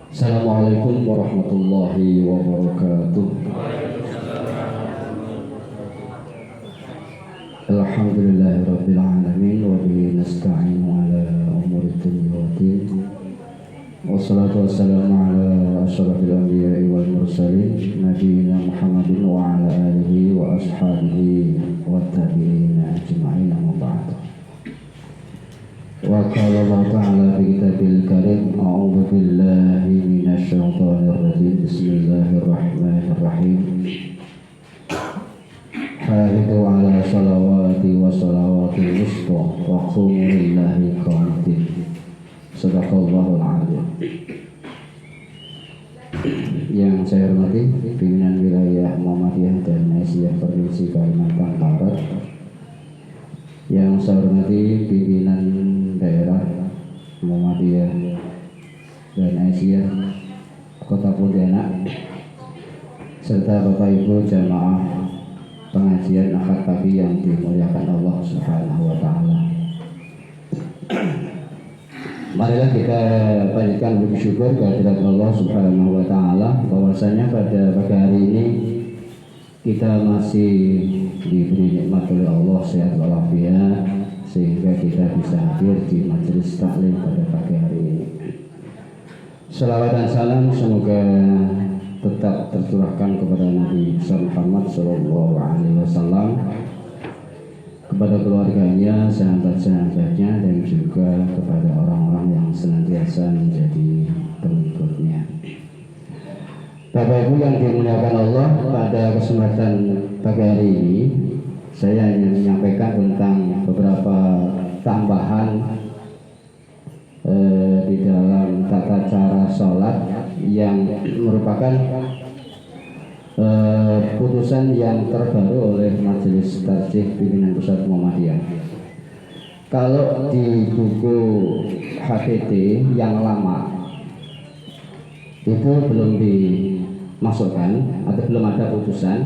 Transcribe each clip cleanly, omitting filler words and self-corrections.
Assalamualaikum warahmatullahi wabarakatuh. Alhamdulillahirabbil alamin wa bihi nasta'inu ala umuri dunya waddin. Wassalatu wassalamu ala asyrafil anbiya'i wal mursalin nabiyina Muhammadin wa ala alihi wa ashabihi wa tabi'ina ajma'in, amma ba'd. Wa qala Allah ta'ala fi kitabil karim, a'udzu billahi minasy syaithanir rajim. Bismillahirrahmanirrahim. Hafidhu ala salawati wa salawatil wusta wa qumu lillahi qanitin. Sadaqallahul adzim. Yang saya hormati pimpinan wilayah Muhammadiyah dan Aisyah Provinsi Kalimantan Barat, yang saya hormati pimpinan daerah Muhammadiyah dan Aisyah Kota Pontianak, serta Bapak Ibu jamaah pengajian akad pagi yang dimuliakan Allah Subhanahu wa taala. Marilah kita panjatkan puji syukur kehadirat Allah Subhanahu wa taala bahwasanya pada pagi hari ini kita masih diberi nikmat oleh Allah sehat walafiat sehingga kita bisa hadir di majelis taklim pada pagi hari ini. Salawat dan salam semoga tetap tercurahkan kepada Nabi Muhammad SAW, kepada keluarganya, sahabat-sahabatnya, dan juga kepada orang-orang yang senantiasa menjadi pengikutnya. Bapak Ibu yang dimuliakan Allah, pada kesempatan pagi hari ini saya ingin menyampaikan tentang beberapa tambahan di dalam tata cara sholat yang merupakan putusan yang terbaru oleh Majelis Tarjih Pimpinan Pusat Muhammadiyah. Kalau di buku HPT yang lama itu belum dimasukkan atau belum ada putusan,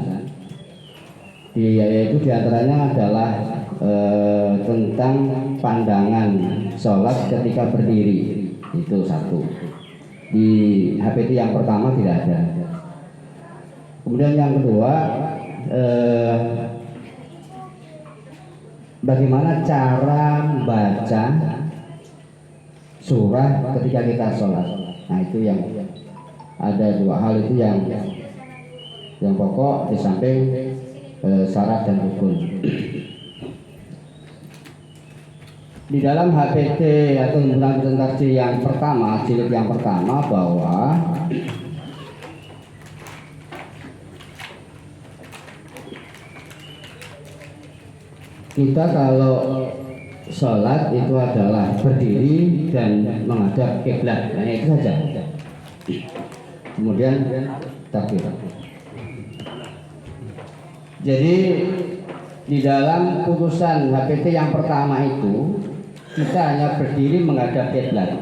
yaitu diantaranya adalah tentang pandangan sholat ketika berdiri, itu satu. Di HPT yang pertama tidak ada. Kemudian yang kedua, bagaimana cara membaca surah ketika kita sholat. Nah, itu yang ada dua hal itu yang pokok di samping syarat dan rukun. Di dalam HPT atau undang presentasi yang pertama, jilid yang pertama, bahwa kita kalau sholat itu adalah berdiri dan menghadap kiblat, hanya itu saja. Kemudian takbir. Jadi di dalam putusan HPT yang pertama itu kita hanya berdiri menghadap kiblat,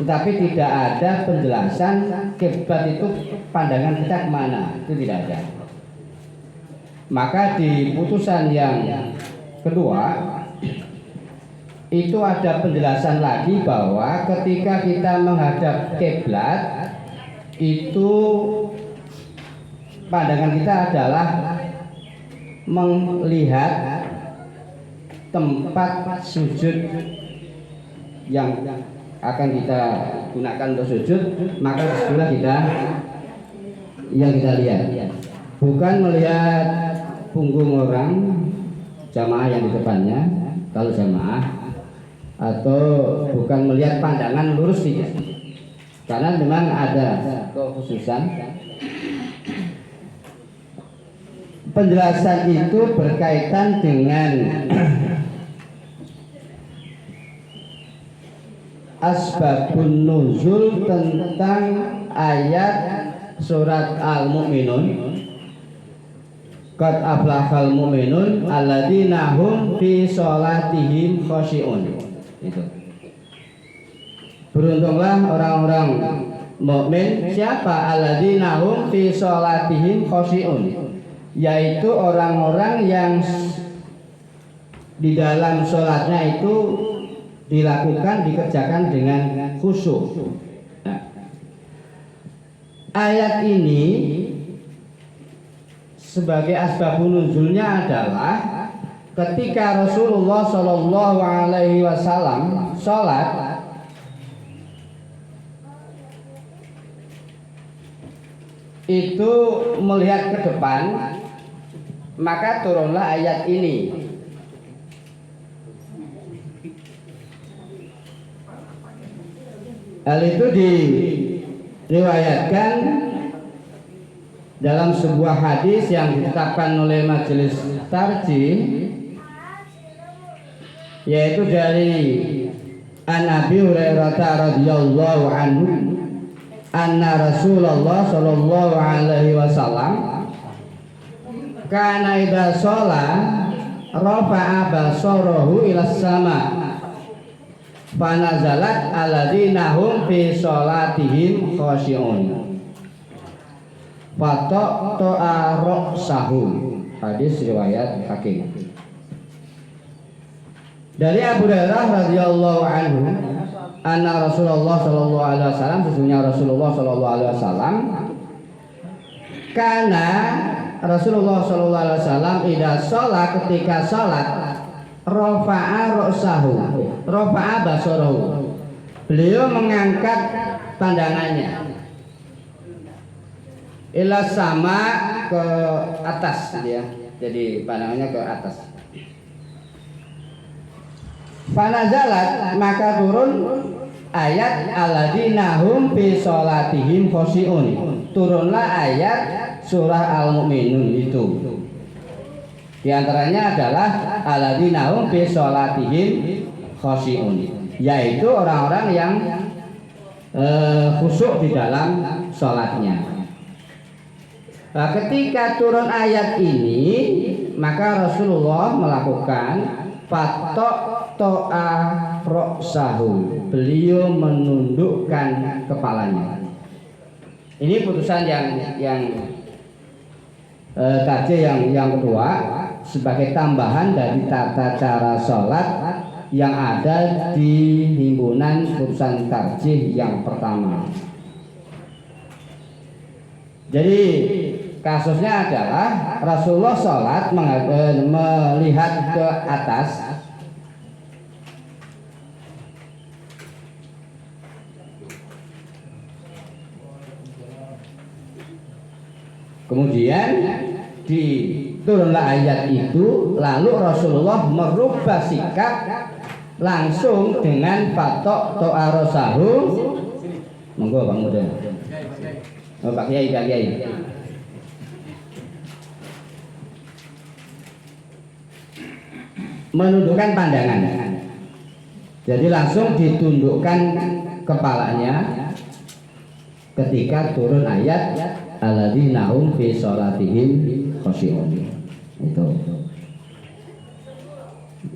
tetapi tidak ada penjelasan kiblat itu pandangan kita kemana, itu tidak ada. Maka di putusan yang kedua itu ada penjelasan lagi bahwa ketika kita menghadap kiblat itu pandangan kita adalah melihat tempat sujud yang akan kita gunakan untuk sujud, maka disitulah yang kita lihat, bukan melihat punggung orang jamaah yang di depannya kalau jamaah, atau bukan melihat pandangan lurus tidak, karena memang ada kekhususan. Penjelasan itu berkaitan dengan asbabun nuzul tentang ayat surat Al-Mu'minun, qad aflahal mu'minun alladzina hum fi sholatihim khashi'un. Itu. Beruntunglah orang-orang mukmin. Siapa? Alladzina hum fi sholatihim khashi'un, yaitu orang-orang yang di dalam sholatnya itu dilakukan, dikerjakan dengan khusyuk. Nah, ayat ini sebagai asbabun nuzulnya adalah ketika Rasulullah Shallallahu Alaihi Wasallam sholat, itu melihat ke depan, maka turunlah ayat ini. Hal itu diriwayatkan dalam sebuah hadis yang ditetapkan oleh Majelis Tarjih, yaitu dari Abi Hurairah radhiyallahu anhu anna Rasulullah sallallahu alaihi wasallam kana idza shala rafa'a basarahu ila sama fanazalat alladzina hum fi sholatihim khashi'un fataqta'a ra'sahu. Hadis riwayat Hakim. Dari Abu Hurairah radhiyallahu anhu anna Rasulullah sallallahu alaihi wasallam, sesungguhnya Rasulullah sallallahu alaihi wasallam, karena Rasulullah sallallahu alaihi wasallam idza shalat, ketika salat, rafa'a ra'sahu, rafa'a basarahu, beliau mengangkat pandangannya ila sama, ke atas dia, jadi pandangannya ke atas. Fanazalat, maka turun ayat alladzina hum fi sholatihim khashi'un. Turunlah ayat surah Al-Mu'minun itu. Di antaranya adalah alladzina hum fi sholatihim khashi'un, yaitu orang-orang yang khusyuk di dalam sholatnya. Nah, ketika turun ayat ini, maka Rasulullah melakukan fataqta'a ra'sahu, beliau menundukkan kepalanya. Ini putusan yang tadi yang kedua, sebagai tambahan dari tata cara sholat yang ada di himpunan putusan tarjih yang pertama. Jadi kasusnya adalah Rasulullah sholat melihat ke atas, kemudian diturunlah ayat itu, lalu Rasulullah merubah sikap langsung dengan fataqta'a ra'sahu. Monggo Bang Muda. Oh, Pak Kiai, Pak Kiai. Menundukkan pandangan. Jadi langsung ditundukkan kepalanya ketika turun ayat alladzina hum fi sholatihim khashi'un. Itu.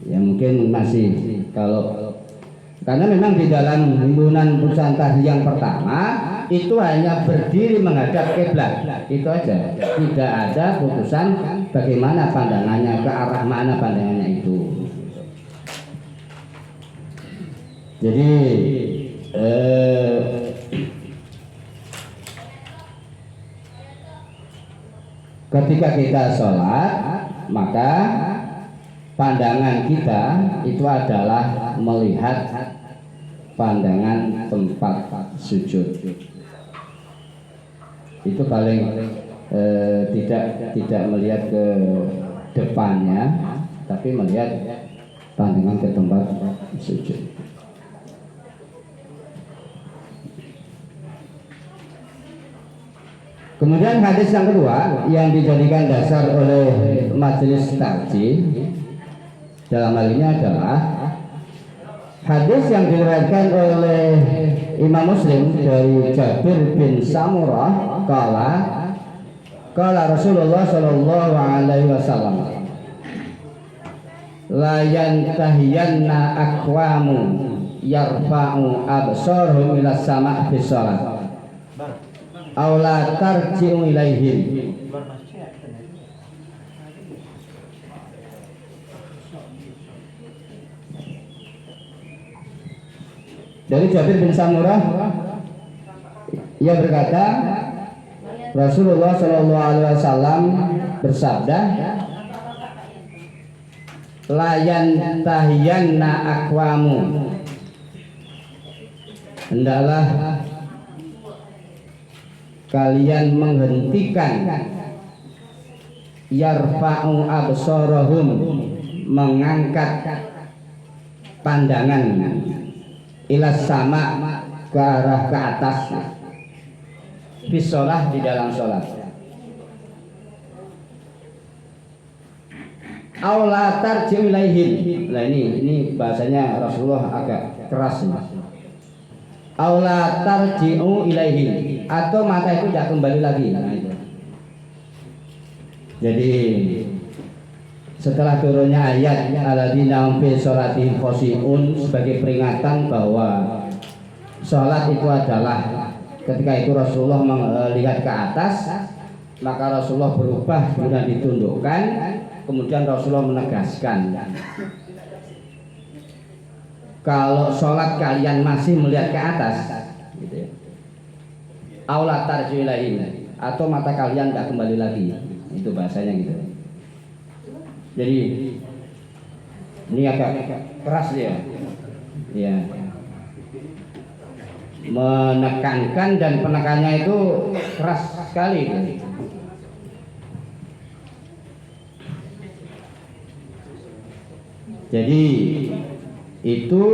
Ya mungkin masih kalau karena memang di dalam himpunan putusan tarjih yang pertama itu hanya berdiri menghadap kiblat, itu aja. Tidak ada putusan bagaimana pandangannya, ke arah mana pandangannya itu. Jadi ketika kita sholat, maka pandangan kita itu adalah melihat pandangan tempat sujud. Itu paling tidak melihat ke depannya, tapi melihat pandangan ke tempat sujud. Kemudian hadis yang kedua yang dijadikan dasar oleh majelis tarjih dalam hal ini adalah hadis yang diriwayatkan oleh Imam Muslim dari Jabir bin Samurah qala Rasulullah sallallahu alaihi wasallam la yantahiyanna aqwamu yarfa'u absarhum ila sama' fi shalah aw la tarji'u ilaihim. Dari Jabir bin Samurah, ia berkata, Rasulullah Shallallahu Alaihi Wasallam bersabda, layan tahiyanna akwamu, hendaklah kalian menghentikan yarfa'u absarahum, mengangkat pandangan ilas sama, ke arah ke atas, bisolah, di dalam sholat. Aula tarji'u ilaihim. Nah ini bahasanya Rasulullah agak keras. Aula tarji'u ilaihim, atau mata itu tidak kembali lagi. Nah, itu. Jadi setelah turunnya ayat alladzina hum fi sholatihim khoshi'un, sebagai peringatan bahwa sholat itu adalah, ketika itu Rasulullah melihat ke atas, maka Rasulullah berubah kemudian ditundukkan, kemudian Rasulullah menegaskan, kalau sholat kalian masih melihat ke atas, gitu ya, aula tarji'u ilaihim, atau mata kalian tidak kembali lagi. Itu bahasanya gitu. Jadi ini agak keras ya, ya, menekankan, dan penekannya itu keras sekali. Jadi itu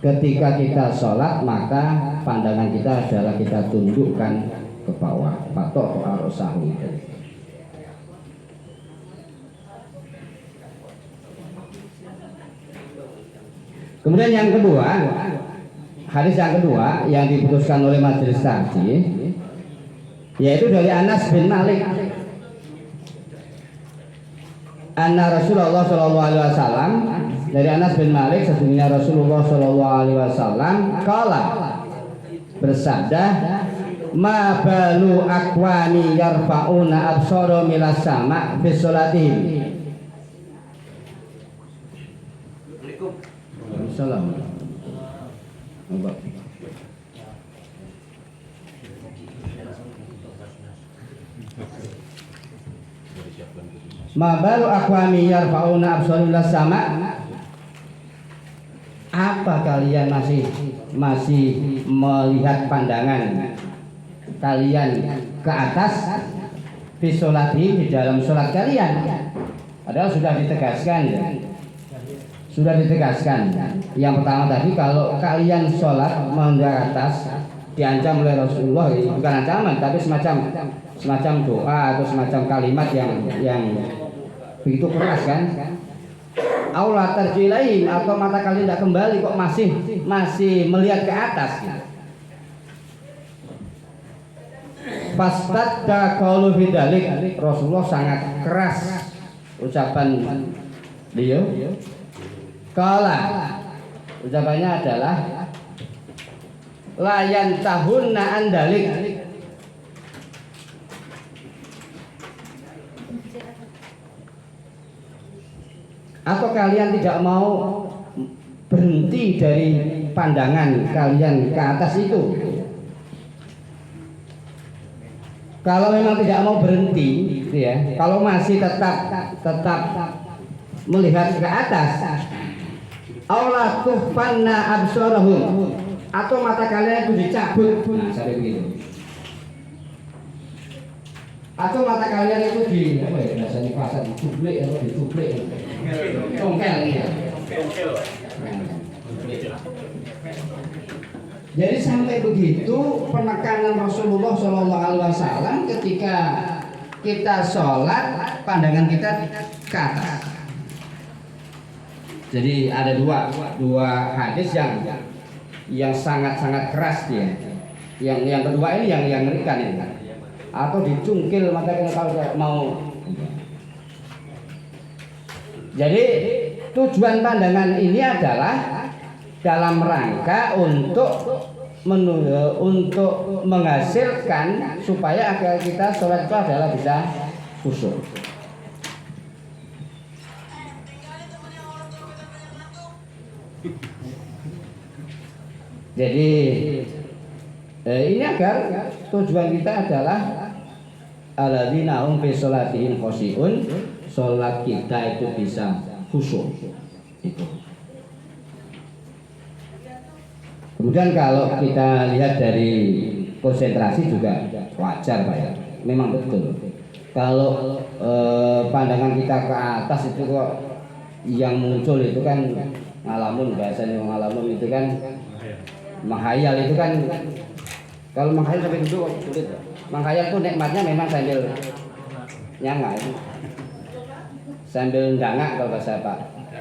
ketika kita sholat, maka pandangan kita adalah kita tundukkan ke bawah, patok arosahu. Kemudian yang kedua, hadis yang kedua yang diputuskan oleh majelis tarjih, yaitu dari Anas bin Malik, anna Rasulullah Shallallahu Alaihi Wasallam, dari Anas bin Malik, sesungguhnya Rasulullah Shallallahu Alaihi Wasallam kala bersabda, ma balu akwani yarfauna absara milas sama fi sholatihim. Assalamualaikum. Ma balu akwani yarfauna absara milas sama. Apa kalian masih melihat pandangan kalian ke atas fi sholatihim, di dalam sholat kalian? Padahal sudah ditegaskan ya. Sudah ditegaskan. Yang pertama tadi, kalau kalian sholat menghadap atas, diancam oleh Rasulullah, bukan ancaman tapi semacam doa atau semacam kalimat yang begitu keras kan. Aula tarjilain, atau mata kalian tidak kembali, kok masih melihat ke atas. Fastadda qaulu fidzalik, Rasulullah sangat keras ucapan beliau. Kala, ucapannya adalah layan tahunna andalik, atau kalian tidak mau berhenti dari pandangan kalian ke atas itu. Kalau memang tidak mau berhenti, gitu ya, kalau masih tetap melihat ke atas, aula tuhfanna absarahum, atau mata kalian itu dicabut. Nah, saya begitu. Atau mata kalian itu di apa ya, biasanya pasar ditublek atau ditublek, congkel ya. Jadi sampai begitu penekanan Rasulullah Shallallahu Alaihi Wasallam ketika kita sholat, pandangan kita ke atas. Jadi ada dua hadis yang sangat keras dia. Yang kedua ini yang ngerikan ini. Atau dicungkil mata kita kalau mau. Jadi tujuan pandangan ini adalah dalam rangka untuk menghasilkan supaya agar kita sholat itu adalah bisa khusyuk. Jadi ini agar tujuan kita adalah alladzina hum fi sholatihim khoshi'un, sholat kita itu bisa khusyuk. Itu. Kemudian kalau kita lihat dari konsentrasi juga wajar Pak ya, memang betul. Kalau pandangan kita ke atas itu kok yang muncul itu kan ngalamun, bahasanya ngalamun itu kan menghayal, itu kan kalau menghayal sampai duduk sulit. Menghayal tuh nikmatnya memang sambil nyanga itu, sambil ndangak kalau bahasa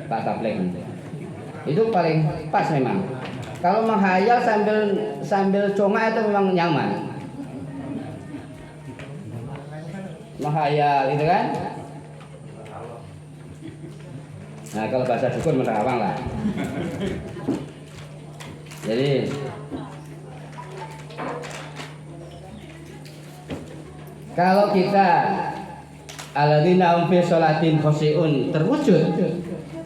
Pak Tablek itu paling pas memang. Kalau menghayal sambil congak itu memang nyaman. Menghayal itu kan. Nah kalau bahasa dukun menerawang lah. Jadi kalau kita alladzina hum fi sholatin khoshi'un terwujud,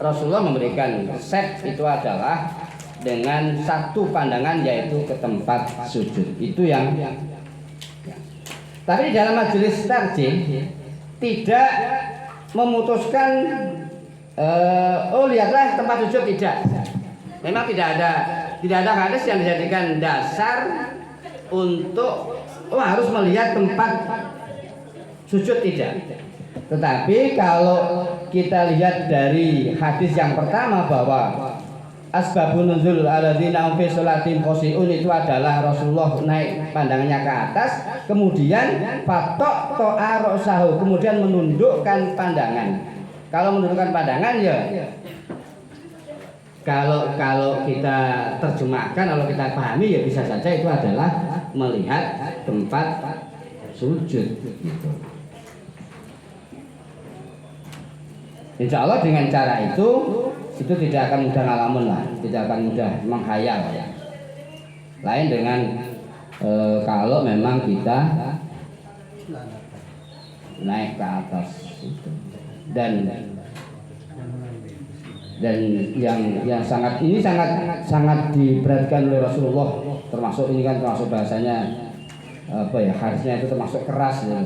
Rasulullah memberikan resep itu adalah dengan satu pandangan, yaitu ke tempat sujud. Itu yang tapi di dalam majelis tarjih tidak memutuskan lihatlah tempat sujud, tidak. Memang tidak ada hadis yang dijadikan dasar untuk harus melihat tempat sujud, tidak. Tetapi kalau kita lihat dari hadis yang pertama bahwa asbabun nuzul alladzina hum fi sholatin khoshi'un itu adalah Rasulullah naik pandangannya ke atas, kemudian patok to'a ra'sahu, kemudian menundukkan pandangan. Kalau menundukkan pandangan ya kalau kita terjemahkan, kalau kita pahami ya bisa saja itu adalah melihat tempat sujud. Insya Allah dengan cara itu tidak akan mudah ngalamun lah, tidak akan mudah menghayal ya. Lain dengan kalau memang kita naik ke atas itu. Dan yang sangat diperhatikan oleh Rasulullah, termasuk ini kan termasuk bahasanya hadisnya itu termasuk keras ya.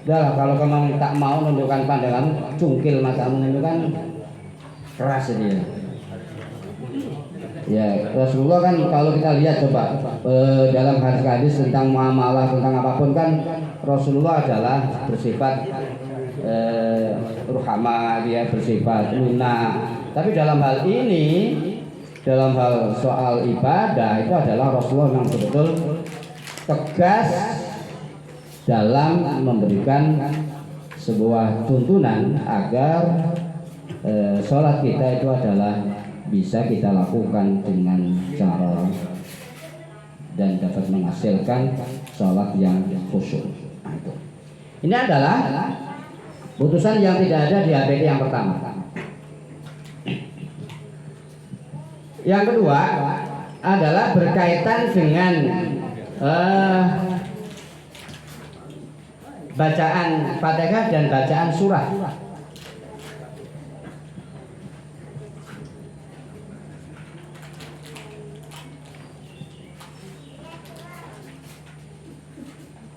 Udah kalau kamu tak mau menundukkan pandangan, cungkil matamu, itu kan keras ini ya. Ya Rasulullah kan kalau kita lihat coba dalam hadis-hadis tentang muamalah, tentang apapun kan Rasulullah adalah bersifat ruhama, dia bersifat lunak. Tapi dalam hal ini, dalam hal soal ibadah itu adalah Rasulullah yang betul tegas dalam memberikan sebuah tuntunan agar sholat kita itu adalah bisa kita lakukan dengan cara dan dapat menghasilkan sholat yang khusyuk. Ini adalah putusan yang tidak ada di HPD yang pertama. Yang kedua adalah berkaitan dengan bacaan Fatihah dan bacaan surah.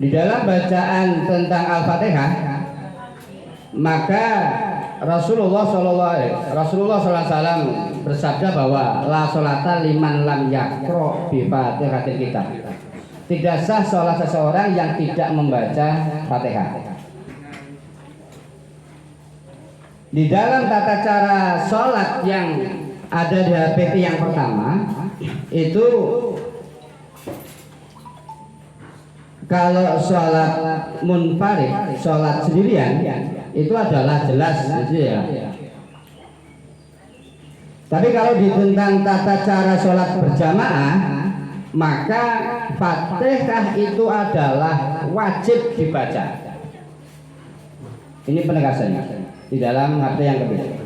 Di dalam bacaan tentang Al-Fatihah, maka Rasulullah SAW bersabda bahwa la sholata liman lam yaqra bi Fatihatil kitab. Tidak sah sholat seseorang yang tidak membaca Fatihah. Di dalam tata cara sholat yang ada di HPT yang pertama itu, kalau sholat munfarid, sholat sendirian, itu adalah jelas gitu ya. Tapi kalau di tentang tata cara sholat berjamaah, maka Fatihah itu adalah wajib dibaca. Ini penegasannya di dalam HT yang kedua.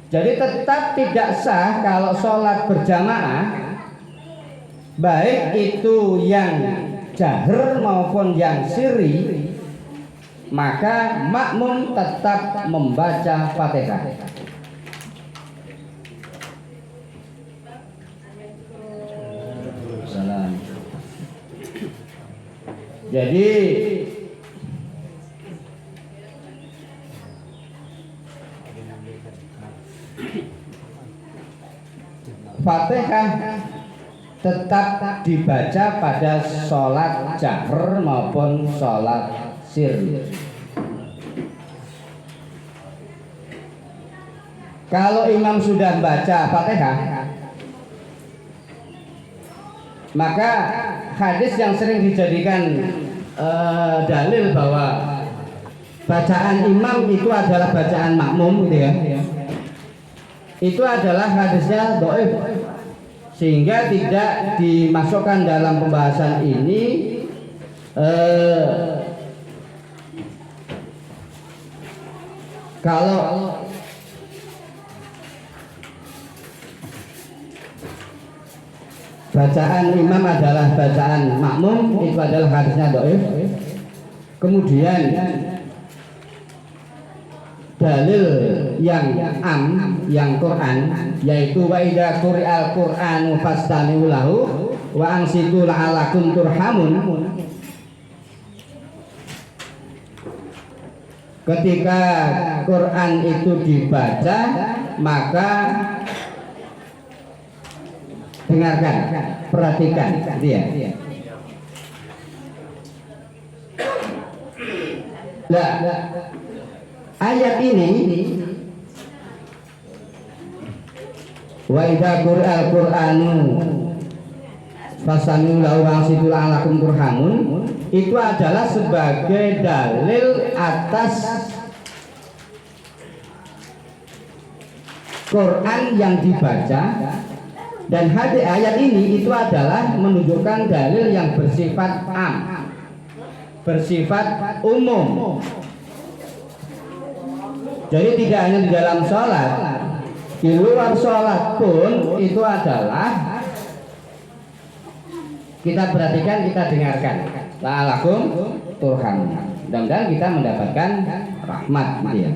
Jadi tetap tidak sah kalau sholat berjamaah, baik itu yang jahar maupun yang sirri, maka makmum tetap membaca Fatihah. Jadi Fatihah tetap dibaca pada sholat jahar maupun sholat sirri. Kalau imam sudah baca Fatihah, maka hadis yang sering dijadikan dalil bahwa bacaan imam itu adalah bacaan makmum, gitu ya, itu adalah hadisnya dhaif, sehingga tidak dimasukkan dalam pembahasan ini. Kalau bacaan imam adalah bacaan makmum, itu adalah hadisnya dhaif. Kemudian dalil yang yang Quran, yaitu wa idza quri'al Qur'anu fastami'u lahu wa ansitu la'allakum turhamun. Ketika Quran itu dibaca, maka dengarkan, perhatikan, dia. Nah, ayat ini wa idza quri'al Qur'anu fasami'u lahu wa ansitu la'allakum turhamun, itu adalah sebagai dalil atas Quran yang dibaca, dan hadis ayat ini itu adalah menunjukkan dalil yang bersifat am, bersifat umum. Jadi tidak hanya di dalam sholat, di luar sholat pun itu adalah kita perhatikan, kita dengarkan. La'alakum turhamun. Mudah-mudahan kita mendapatkan rahmat, ya.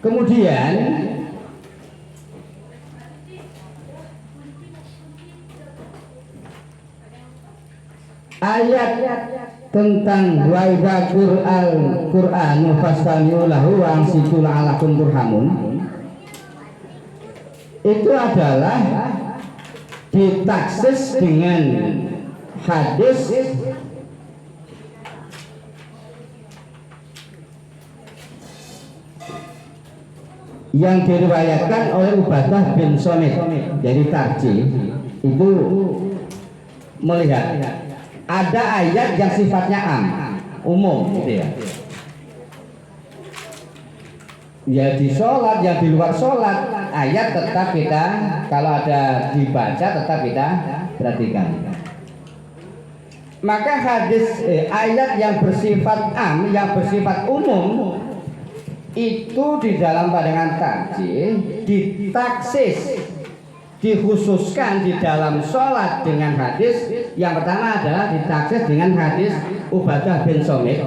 Kemudian ayat tentang wa idza quri'al Qur'anu fastami'u lahu wa ansitu la'allakum turhamun, itu adalah ditaksis dengan hadis yang diriwayatkan oleh Ubadah bin Somit dari Tarji. Itu melihat ada ayat yang sifatnya am, umum, gitu ya. Ya di sholat, ya di luar sholat, ayat tetap kita, kalau ada dibaca tetap kita perhatikan. Maka hadis ayat yang bersifat am, yang bersifat umum, itu di dalam pandangan tarjih ditaksis, dikhususkan di dalam sholat dengan hadis. Yang pertama adalah ditaksis dengan hadis Ubadah bin Somit.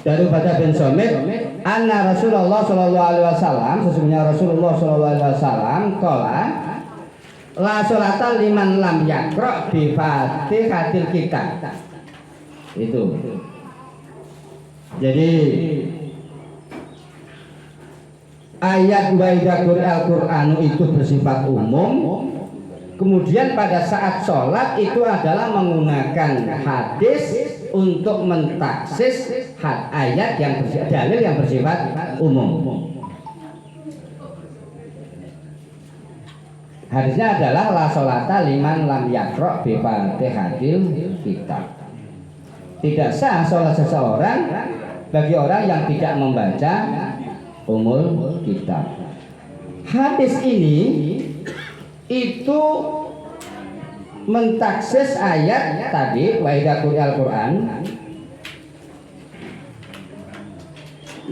Dari Ubadah bin Somit, anna Rasulullah sallallahu alaihi wasallam, sesungguhnya Rasulullah sallallahu alaihi wasallam qala la sholata liman lam yaqra bi Fatihatil kitab. Itu. Jadi ayat wa idza quri'al Qur'anu itu bersifat umum. Kemudian pada saat sholat itu adalah menggunakan hadis untuk mentaksis ayat yang bersifat, dalil yang bersifat umum. Hadisnya adalah la sholata liman lam yaqra bi Fatihatil kitab. Tidak sah sholat seseorang bagi orang yang tidak membaca umul kitab. Hadis ini itu mentaksis ayat tadi wa idza quri'al Qur'an,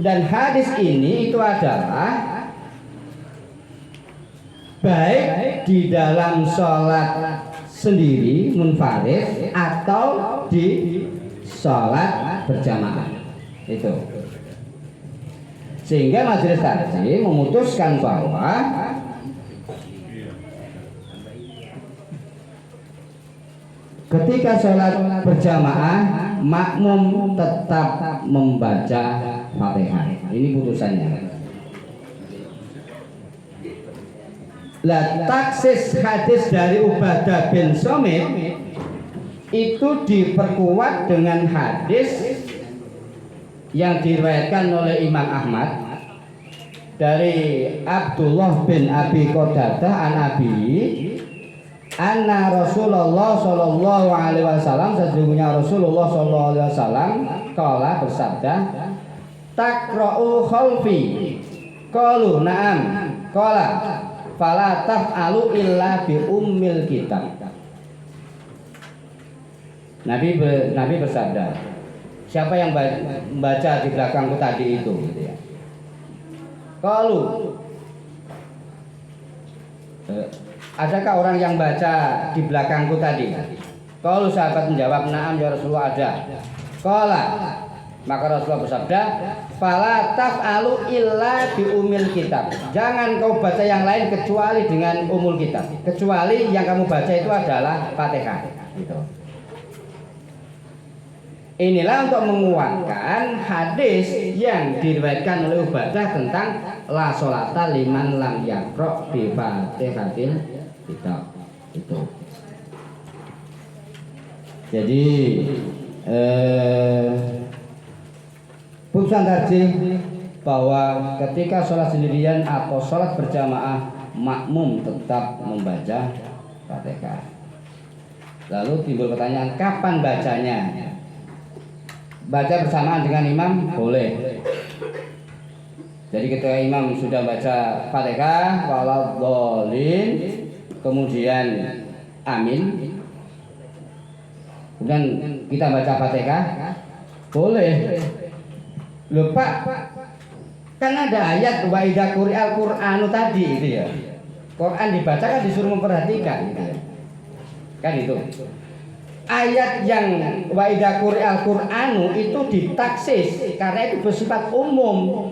dan hadis ini itu adalah baik di dalam sholat sendiri munfarid atau di sholat berjamaah. Itu sehingga majelis taklim memutuskan bahwa ketika sholat berjamaah makmum tetap membaca Fatihah. Ini putusannya. Lah taksis hadis dari Ubadah bin Somit itu diperkuat dengan hadis yang diriwayatkan oleh Imam Ahmad dari Abdullah bin Abi Qatadah an Abi anna Rasulullah sallallahu alaihi wasallam, sesungguhnya Rasulullah sallallahu alaihi wasallam qala bersabda, taqra'u khalfi, qalu na'am, qala fala taf'alu illa bi ummil kitab. Nabi bersabda, siapa yang membaca di belakangku tadi itu gitu ya. Qalu, adakah orang yang baca di belakangku tadi? Kalau sahabat menjawab, na'am ya Rasulullah, ada. Qala, maka Rasulullah bersabda, fala taf'alu illa bi umil kitab. Jangan kau baca yang lain kecuali dengan umul kitab. Kecuali yang kamu baca itu adalah Fatihah. Gitu. Inilah untuk menguatkan hadis yang diriwayatkan oleh Ubadah tentang la sholata liman lam yaqra bi Fatihatil kitab. Itu. Jadi putusan tarjih bahwa ketika sholat sendirian atau sholat berjamaah makmum tetap membaca Fatihah. Lalu timbul pertanyaan, kapan bacanya? Baca bersamaan dengan imam boleh. Jadi ketika imam sudah baca Fatihah waladhdallin, kemudian amin, kemudian kita baca Fatihah, boleh. Loh Pak, kan ada ayat wa idza quri'al Qur'anu tadi itu ya. Quran dibaca kan disuruh memperhatikan gitu ya. Kan itu. Ayat yang wa idza quri'al Qur'anu itu ditaksis karena itu bersifat umum.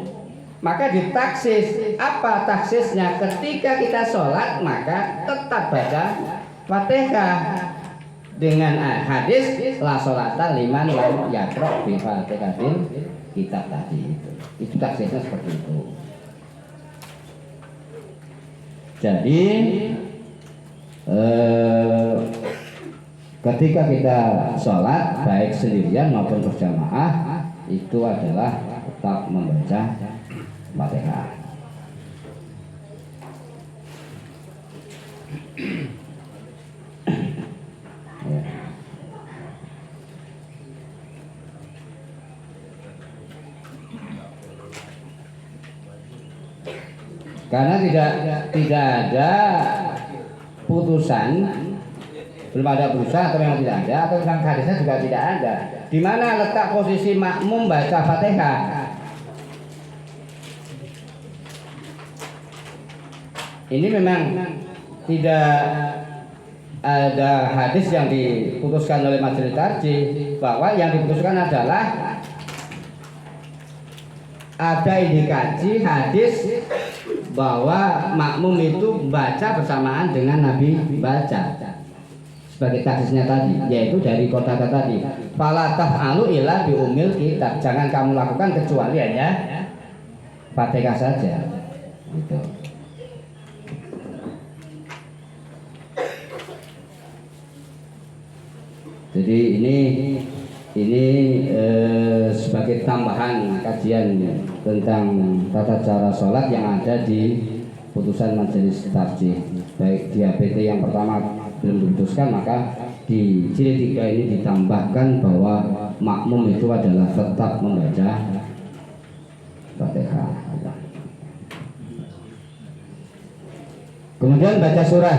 Maka ditaksis. Apa taksisnya? Ketika kita sholat maka tetap baca Fatihah dengan hadis la sholata liman lam yaqra bi Fatihatil kitab tadi itu. Itu taksisnya seperti itu. Jadi ketika kita sholat baik sendirian maupun berjamaah itu adalah tetap membaca Fatihah. Ya. Karena tidak ada putusan, belum ada putusan atau yang tidak ada, atau tentang hadisnya juga tidak ada. Di mana letak posisi makmum baca Fatihah? Ini memang tidak ada hadis yang diputuskan oleh majelis tarjih, bahwa yang diputuskan adalah ada indikasi hadis bahwa makmum itu baca bersamaan dengan Nabi baca. Sebagai taksisnya tadi, yaitu dari kata-kata tadi, fala taf'alu illa bi umil kitab. Jangan kamu lakukan kecuali hanya Fatihah saja. Gitu. Jadi ini sebagai tambahan kajian tentang tata cara sholat yang ada di putusan majelis tarjih. Baik di APT yang pertama belum diputuskan, maka di jilid 3 ini ditambahkan bahwa makmum itu adalah tetap membaca Fatihah. Kemudian baca surah.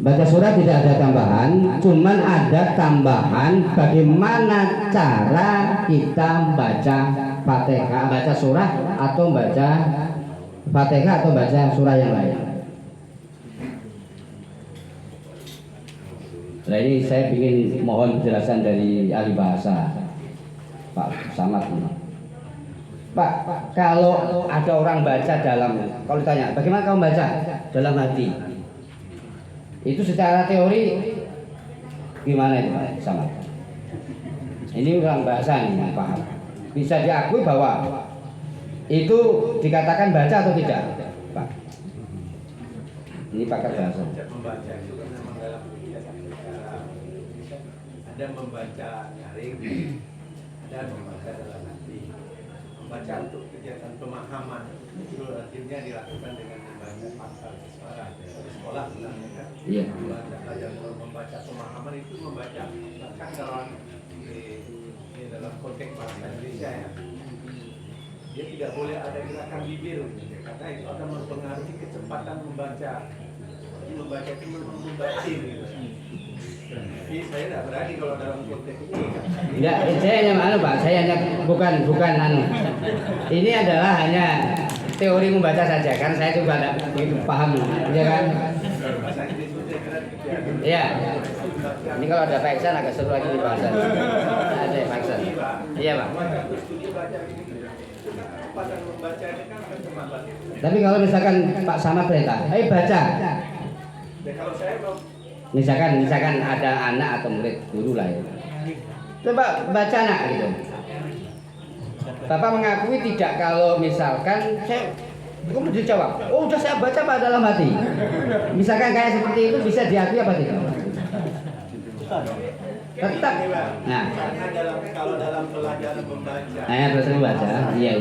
Baca surah tidak ada tambahan, cuman ada tambahan bagaimana cara kita baca Fatihah, baca surah atau baca Fatihah atau baca surah yang lain. Nah ini saya ingin mohon penjelasan dari ahli bahasa, Pak Samad. Pak, kalau ada orang baca dalam, kalau ditanya bagaimana kamu baca dalam hati, itu secara teori Gimana itu Pak Samad? Ini orang bahasa nih, paham. Bisa diakui bahwa itu dikatakan baca atau tidak, Pak? Ini pakar bahasa. Membaca itu kan memang dalam kebiasaan negara. Ada membaca daring, ada membaca dalam hati. Membaca untuk kegiatan pemahaman itu artinya dilakukan dengan membaca pasal suara di sekolah misalnya kan. Iya. Yang membaca pemahaman itu membaca bahkan dalam konteks bahasa Indonesia ya. Dia tidak boleh ada gerakan bibir karena itu akan mempengaruhi kecepatan membaca. Jadi membaca itu membaca gitu. Jadi saya tidak berani kalau dalam konteks ini. Enggak, saya hanya Pak, saya hanya bukan Ini adalah hanya teori membaca saja kan, saya juga tidak begitu paham, ya kan? Bahasa Inggris itu saya kira Iya. Ini kalau ada Pak Iksan agak seru lagi di bahasa. Ada Pak Iksan. Iya Pak. Tapi kalau misalkan Pak Samad perintah, ayo baca. Misalkan ada anak atau murid guru lah ya. Coba baca nak gitu. Bapak mengakui tidak kalau misalkan saya kamu dijawab, oh udah saya baca Pak dalam hati. Misalkan kayak seperti itu bisa diakui apa tidak? Tetap. Nah, kalau dalam pelajaran membaca. Terus membaca. Iya.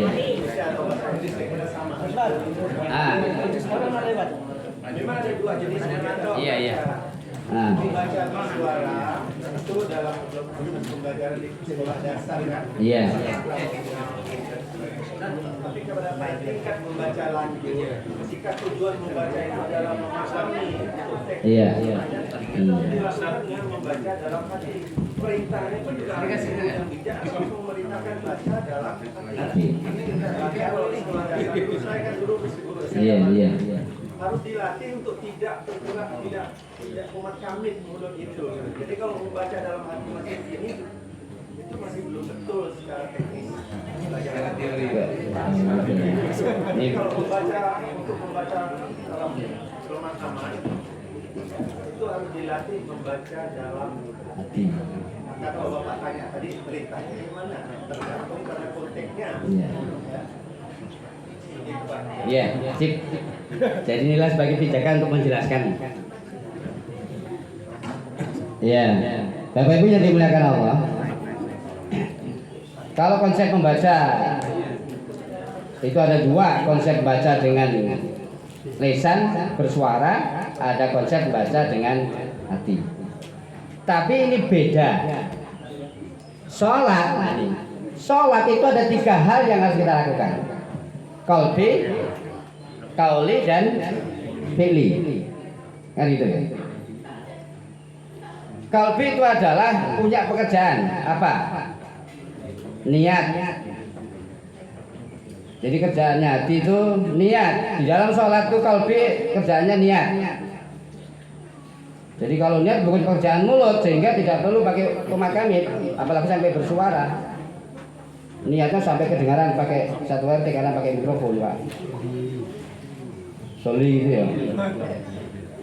Memang ada dua jenis Iya. Membaca suara itu dalam pembelajaran di sekolah dasar kan. Iya. Tapi kepada tingkat membaca lanjut, ketika tujuan membaca itu adalah memahami konteks. Iya. Dilaksanakan dengan membaca dalam hati. Perintahnya pun juga harus bijak langsung memerintahkan baca dalam hati. Kalau di sekolah dasar dulu saya kan dulu guru Iya. harus dilatih untuk tidak tergerak, tidak kumat kamit mulut itu. Jadi kalau membaca dalam hati masih begini, itu masih belum betul secara teknis. Belajar teori. Kalau membaca dalam pemahaman itu harus dilatih membaca dalam hati. Maka kalau Bapak tanya tadi perintahnya gimana? Tergantung pada konteksnya. Iya, sip. Jadi inilah sebagai pijakan untuk menjelaskan. Iya. Bapak Ibu yang dimuliakan Allah. Kalau konsep membaca itu ada dua, konsep baca dengan lisan bersuara, ada konsep baca dengan hati. Tapi ini beda. Sholat itu ada tiga hal yang harus kita lakukan. Qalbi, kauli dan fi'li. Kan itu ya. Qalbi itu adalah punya pekerjaan apa? Niat. Jadi kerjaannya hati itu niat. Di dalam sholat itu qalbi kerjaannya niat. Jadi kalau niat bukan pekerjaan mulut sehingga tidak perlu pakai pemakamit, apalagi sampai bersuara. Niatnya sampai kedengaran pakai satu RT karena pakai mikrofon Pak. Soli gitu ya.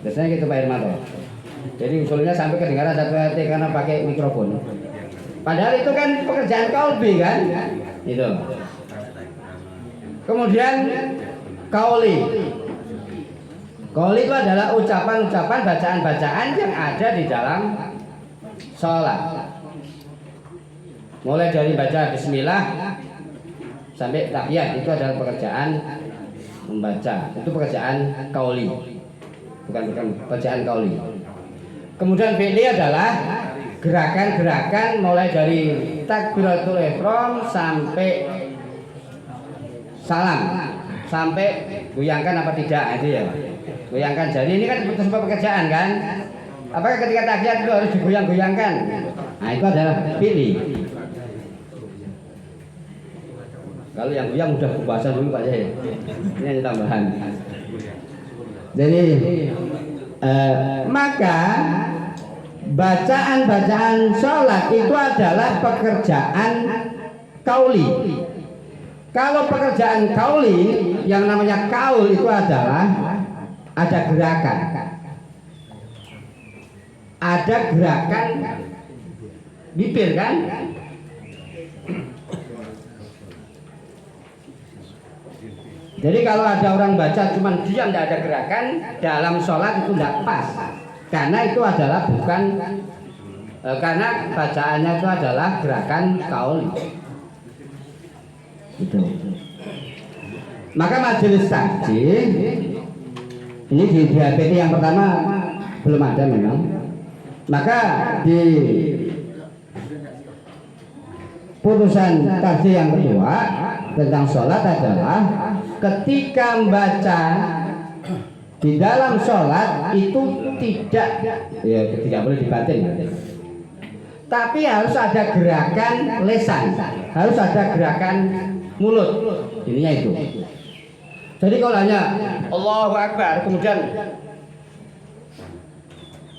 Biasanya gitu Pak Irmanto. Jadi usulnya sampai kedengaran satu RT karena pakai mikrofon. Padahal itu kan pekerjaan qalbi kan? Itu. Kemudian kauli. Kauli itu adalah ucapan-ucapan, bacaan-bacaan yang ada di dalam sholat. Mulai dari baca bismillah sampai tahiyat itu adalah pekerjaan membaca. Itu pekerjaan kauli. Bukan pekerjaan kauli. Kemudian fi'li adalah gerakan-gerakan mulai dari takbiratul ihram sampai salam, sampai goyangkan apa tidak itu ya. Goyangkan jari ini kan sebuah pekerjaan kan. Apakah ketika tahiyat itu harus digoyang-goyangkan? Nah itu adalah fi'li. Kalau yang goyang udah bahasa dulu Pak Yai. Ini hanya tambahan. Jadi maka bacaan-bacaan sholat itu adalah pekerjaan kauli. Kalau pekerjaan kauli yang namanya kaul itu adalah ada gerakan. ada gerakan bibir kan? Jadi kalau ada orang baca cuma diam tidak ada gerakan dalam sholat itu tidak pas, karena itu adalah bukan karena bacaannya itu adalah gerakan kauli. Itu. Maka majelis takjil ini di HPT yang pertama belum ada memang. Maka di putusan takjil yang kedua tentang sholat adalah ketika membaca di dalam sholat itu tidak boleh dibatin, tapi harus ada gerakan lesan, harus ada gerakan mulut, ininya itu. Jadi kalau hanya Allahu Akbar kemudian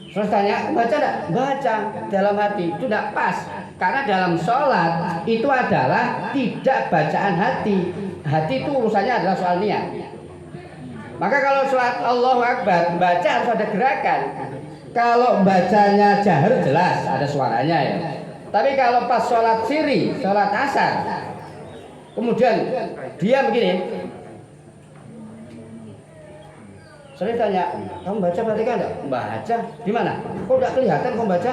terus tanya baca enggak? Baca dalam hati itu tidak pas, karena dalam sholat itu adalah tidak bacaan hati. Hati itu urusannya adalah soal niat. Maka kalau sholat Allahu Akbar baca harus ada gerakan. Kalau bacanya jahar jelas ada suaranya ya. Tapi kalau pas sholat siri, sholat asar, kemudian dia begini, saya tanya, kamu baca Fatihah enggak? Baca. Di mana? Kok enggak kelihatan kamu baca?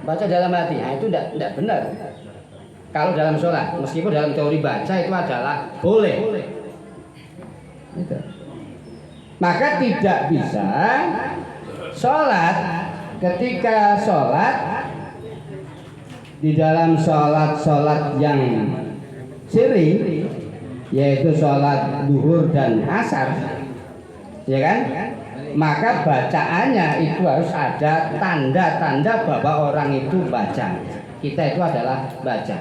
Baca dalam hati. Nah, itu enggak benar. Kalau dalam sholat, meskipun dalam teori baca itu adalah boleh. Gitu. Maka tidak bisa sholat ketika sholat di dalam sholat yang siri, yaitu sholat duhur dan asar, ya kan? Maka bacaannya itu harus ada tanda-tanda bahwa orang itu baca. Kita itu adalah baca.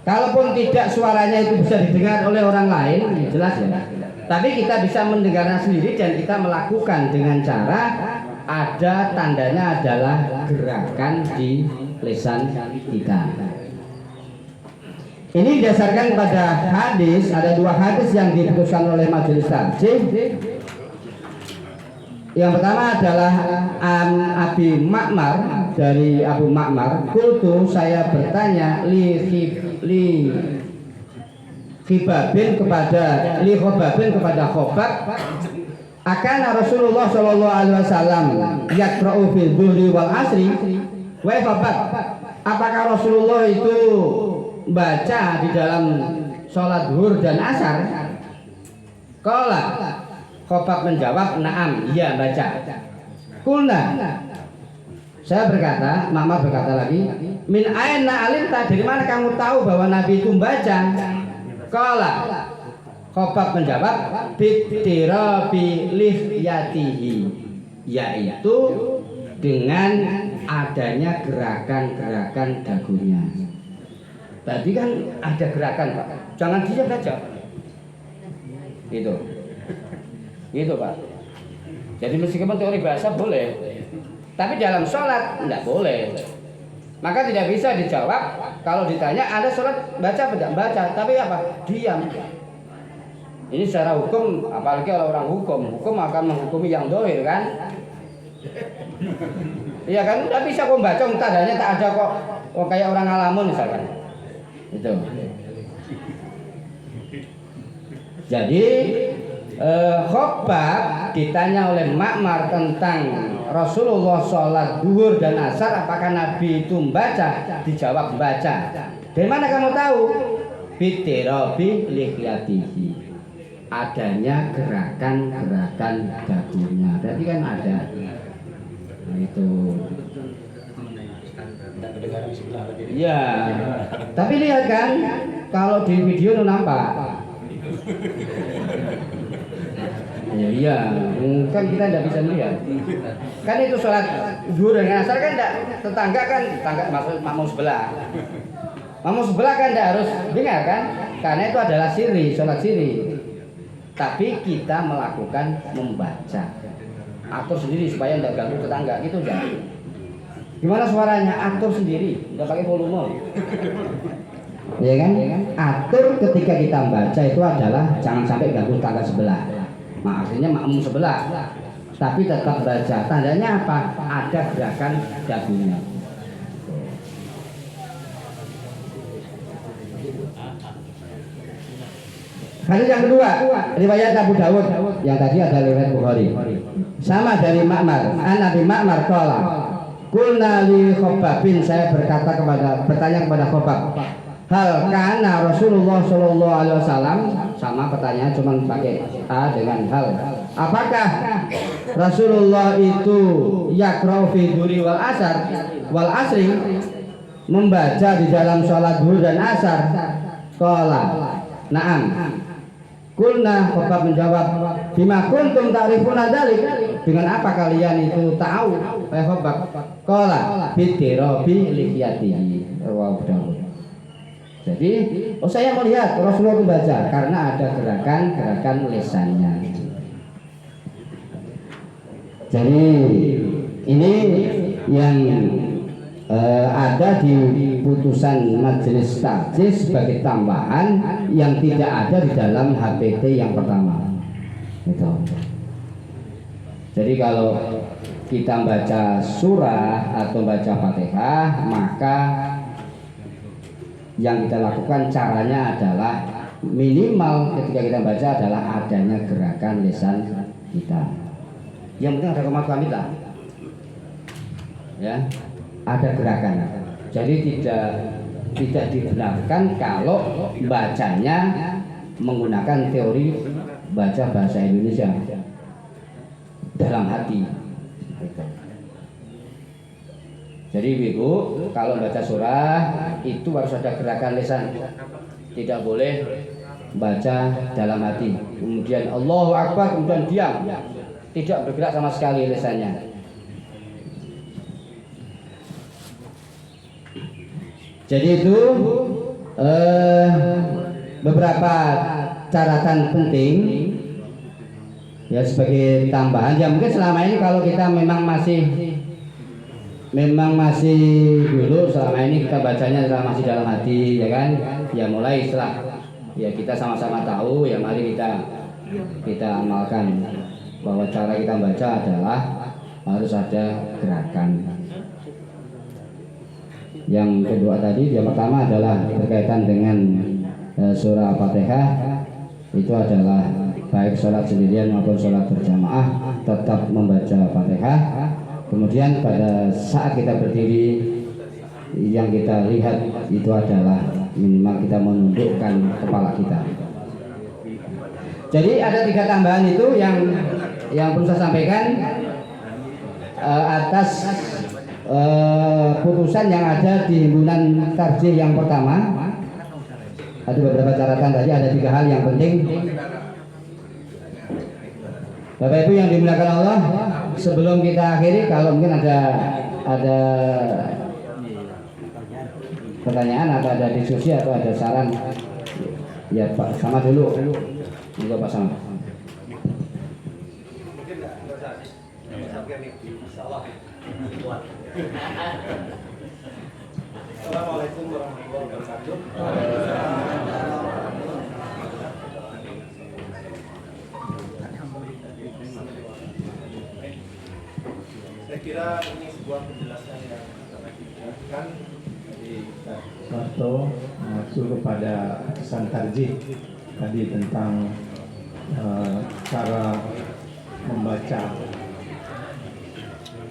Kalaupun tidak suaranya itu bisa didengar oleh orang lain, jelas ya. Tapi kita bisa mendengarnya sendiri dan kita melakukan dengan cara ada tandanya adalah gerakan di lisan kita. Ini didasarkan pada hadis, ada dua hadis yang diputuskan oleh majelis takjil. Yang pertama adalah Abi Ma'mar, dari Abu Ma'mar, kultu saya bertanya li Khobabin kepada Khobab, akan Rasulullah Shallallahu Alaihi Wasallam yaqra'u fil dhuhri wal asri. Wahai Khobab, apakah Rasulullah itu baca di dalam sholat zuhur dan asar? Qala, Khobab menjawab, na'am, iya baca. Kulna, saya berkata, Ma'mar berkata lagi, min aina alimta, dari mana kamu tahu bahwa Nabi itu membaca? Qala, Khobab menjawab, bitirabi lihyatihi, yaitu dengan adanya gerakan-gerakan dagunya. Tadi kan ada gerakan, Pak, jangan diam saja. Gitu Pak. Jadi meskipun teori bahasa boleh, tapi dalam sholat tidak boleh. Maka tidak bisa dijawab kalau ditanya ada sholat baca tidak baca, tapi apa? Diam. Ini secara hukum, apalagi kalau orang hukum akan menghukumi yang dohir kan? Iya kan? Tidak bisa kok baca, tandanya tak ada kok. Oh, kayak orang ngalamun misalkan. Itu. Jadi Khobab ditanya oleh Ma'mar tentang Rasulullah sholat duhur dan asar, apakah Nabi itu membaca? Dijawab membaca. Dari mana kamu tahu? Bitirabi lihyatihi, adanya gerakan-gerakan dagunya. Berarti kan ada. Nah, itu. Ya. Tapi lihat kan, kalau di video nampak. Iya, kan kita tidak bisa melihat. Kan itu sholat zuhur dan asar kan tetangga maksud makmum sebelah. Makmum sebelah kan tidak harus dengar kan, karena itu adalah siri, sholat siri. Tapi kita melakukan membaca, atur sendiri supaya tidak ganggu tetangga, gitu ya. Gimana suaranya? Atur sendiri, tidak pakai volume. Ya kan? Atur ketika kita membaca itu adalah jangan sampai ganggu tetangga sebelah. Maksudnya makmum sebelah. tapi tetap baca. Tandanya apa? Ada gerakan dagunya. Hadis yang kedua, riwayat Abu Dawud, yang tadi ada riwayat Bukhari. Sama dari Ma'mar, an Abi Ma'mar qala, qulna li Khabbabin, saya bertanya kepada Khabbab, hal kana Rasulullah sallallahu alaihi wasallam, sama pertanyaan cuma pakai a dengan hal. Apakah Rasulullah itu yaqra'u fi dzuri wal asri, membaca di dalam sholat zuhur dan asar? Qala, na'am. Kulna, Khabbab menjawab, bima kuntum ta'rifuna dzalik, dengan apa kalian itu tahu? Khabbab qala bidirabi lihiyatihi, rawahu Dawud. Jadi, saya melihat Rasulullah itu baca karena ada gerakan lisannya. Jadi ini yang ada di putusan majelis takjis sebagai tambahan yang tidak ada di dalam HPT yang pertama. Gitu. Jadi kalau kita baca surah atau baca Fatihah, maka yang kita lakukan caranya adalah minimal ketika kita baca adalah adanya gerakan lisan kita. Yang penting ada kemampuan kita, ya, ada gerakan. Jadi tidak dibenarkan kalau bacanya menggunakan teori baca bahasa Indonesia dalam hati. Jadi ibu, kalau baca surah itu harus ada gerakan lisan, tidak boleh baca dalam hati. Kemudian Allahu Akbar, kemudian diam, tidak bergerak sama sekali lisannya. Jadi itu beberapa catatan penting ya sebagai tambahan. Ya mungkin selama ini kalau kita memang masih dulu selama ini kita bacanya masih dalam hati, ya kan? Ya mulai setelah ya kita sama-sama tahu, ya mari kita amalkan bahwa cara kita baca adalah harus ada gerakan. Yang kedua tadi, yang pertama adalah berkaitan dengan surah Fatihah, itu adalah baik sholat sendirian maupun sholat berjamaah tetap membaca Fatihah. Kemudian pada saat kita berdiri, yang kita lihat itu adalah minimal kita menundukkan kepala kita. Jadi ada 3 tambahan itu yang perlu saya sampaikan atas putusan yang ada di himpunan tarjih yang pertama. Ada beberapa catatan tadi, ada 3 hal yang penting. Bapak Ibu yang dimuliakan Allah, sebelum kita akhiri, kalau mungkin ada pertanyaan atau ada diskusi atau ada saran, ya Pak Sama dulu. Juga Pak Sama. Assalamualaikum warahmatullahi wabarakatuh. Saya kira ini sebuah penjelasan yang sangat dijelaskan dari Soto mengacu kepada pesan tarjih tadi tentang cara membaca